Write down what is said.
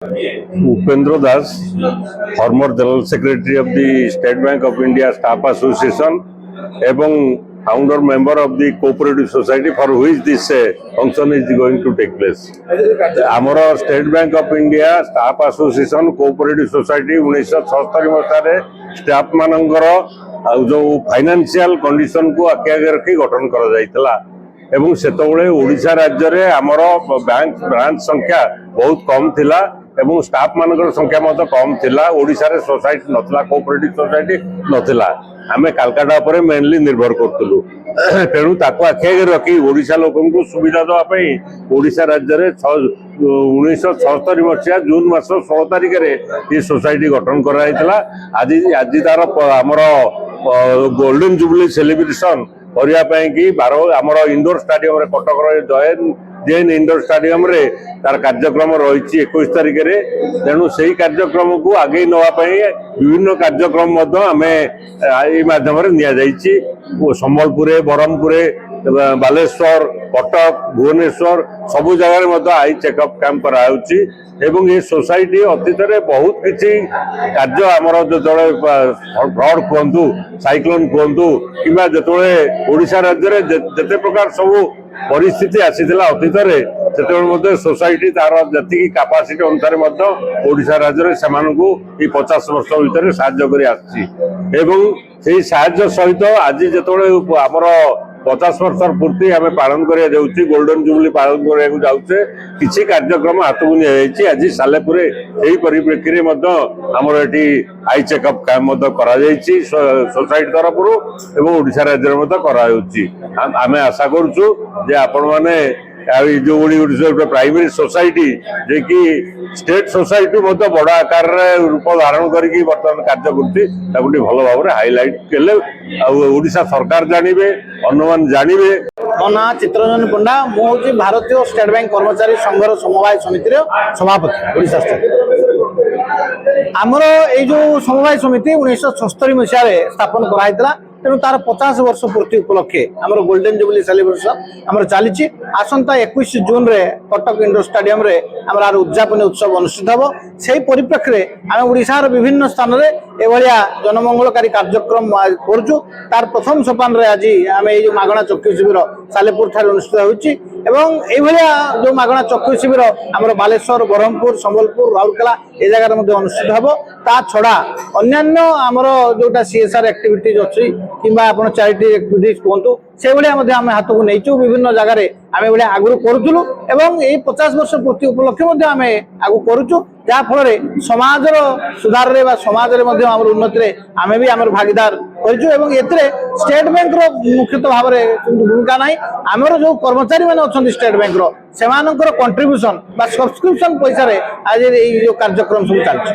Upendra Das, former General Secretary of the State Bank of India Staff Association, এবং founder member of the Cooperative Society for which this function is going to take place. ଆମର State Bank of India Staff Association Cooperative Society 1976 ମସିହାରେ staff ମାନଙ୍କର ଯୋଉ financial condition କୁ ଆଖି ଆଗରେ ରଖି ଗଠନ କରାଯାଇଥିଲା ଏବଂ ସେତେବେଳେ ଓଡ଼ିଶା ରାଜ୍ୟରେ ଆମର ବ୍ୟାଙ୍କ ବ୍ରାଞ୍ଚ ସଂଖ୍ୟା ବହୁତ କମ୍ ଥିଲା এবং স্টাফ মানଙ୍କର ସଂଖ୍ୟା ମଧ୍ୟ କମ୍ ଥିଲା। ଓଡ଼ିଶାରେ ସୋସାଇଟି ନଥିଲା, କୋଅପରେଟିଭ ସୋସାଇଟି ନଥିଲା। ଆମେ କାଲକାଟା ଉପରେ ମେନଲି ନିର୍ଭର କରୁଥିଲୁ। ତେଣୁ ତାକୁ ଆଖି ଆଗରେ ରଖି ଓଡ଼ିଶା ଲୋକଙ୍କୁ ସୁବିଧା ଦେବା ପାଇଁ ଓଡ଼ିଶା ରାଜ୍ୟରେ 1976 ମସିହା ଜୁନ ମାସ 16 ତାରିଖରେ ଏ ସୋସାଇଟି ଗଠନ କରାଯାଇଥିଲା। ଆଜି ତାର ଆମର ଗୋଲ୍ଡେନ ଜୁବଲି ସେଲିବ୍ରେସନ କରିବା ପାଇଁ କି ଆମର ଇଣ୍ଡୋର ଷ୍ଟାଡିୟମରେ କଟକର जैन इंडोर स्टाडियम रे तार कार्यक्रम रही 21 तारिख रे। तेणु से कार्यक्रम को आगे नापी विभिन्न कार्यक्रम माध्यम संबलपुर ब्रह्मपुर बालेश्वर कटक भुवनेश्वर सबु जगह आई चेकअप कैंप कराउछि एवं ये सोसाइटी अतीत में बहुत किसी कार्य आमर जो फ्लड कहतु साइक्लोन कहतु कि जो ओडिशा राज्य में जिते प्रकार सबू परिस्थिति आसीथिला अतीत से सोसाइटी तार जी कैपेसिटी अनुसार ओडिशा राज्य में से 50 वर्ष भितर साहाय्य कर सहित आज जो आमर 50 वर्ष पूर्ति आम पालन करा गोल्डन जुबली पालन करा जाऊे किसी कार्यक्रम हाथ को नहीं आज सालेपुर यही परिप्रेक्षी में आमर ये आई चेकअप कैंप सोसाइटी तरफ ओडिशा राज्य में आम आशा करुचु जे आपण मैंने जो प्राइमरी सोसाइटी जे कि स्टेट सोसाइटी बड़ आकार रूप धारण करके बर्तमान कार्य कर भल भाव में हाइलाइट कले ओडिशा सरकार जानवे अनुमान जानवे। मो ना चित्ररंजन पंडा मुझे भारतीय स्टेट बैंक कर्मचारी संघर समवाय समिति सभापति ओडिशा स्टेट आमर यो समवाय समिति 1976 मसीह स्थापन कराइला। तेणु तार 50 वर्ष पूर्ति उपलक्षे आमर गोल्डन जुबली सेलिब्रेशन आमर चली आसंता 21 जून रे कटक इंडोर स्टाडियम रे आमर उद्यापन उत्सव अनुष्ठित हम से परिप्रेक्षी में आम ओडिशार विभिन्न स्थान में एभलिया जनमंगलकारी कार्यक्रम करुचु। तार प्रथम सोपान रे आज आम ये मागणा चक्षु शिविर सालेपुर ठारे अनुष्ठित होउछि एवं एभलिया जो मागणा चक्षु शिविर आमर बालेश्वर ब्रह्मपुर संबलपुर राउरकेला ए जगह अनुष्ठित हम। ता छड़ा अन्यान्य आमर जोटा सीएसआर एक्टिविटीज अच्छी किंबा आपण चैरिटी एक्टिविटीज कहतु से आम हाथ को नहीं विभिन्न जगार आम आगु करूँ एवं यही 50 वर्ष पूर्ति उपलक्षे आम आगु करूँ जहाँफल समाजर सुधार समाज उन्नति आम भी आम भागीदार कर स्टेट बैंक मुख्यतः भाव में भूमिका ना आमर जो कर्मचारी मैंने अच्छा स्टेट बैंक से कंट्रीब्यूशन सब्सक्रिप्शन पैसा आज ये कार्यक्रम सब चलती।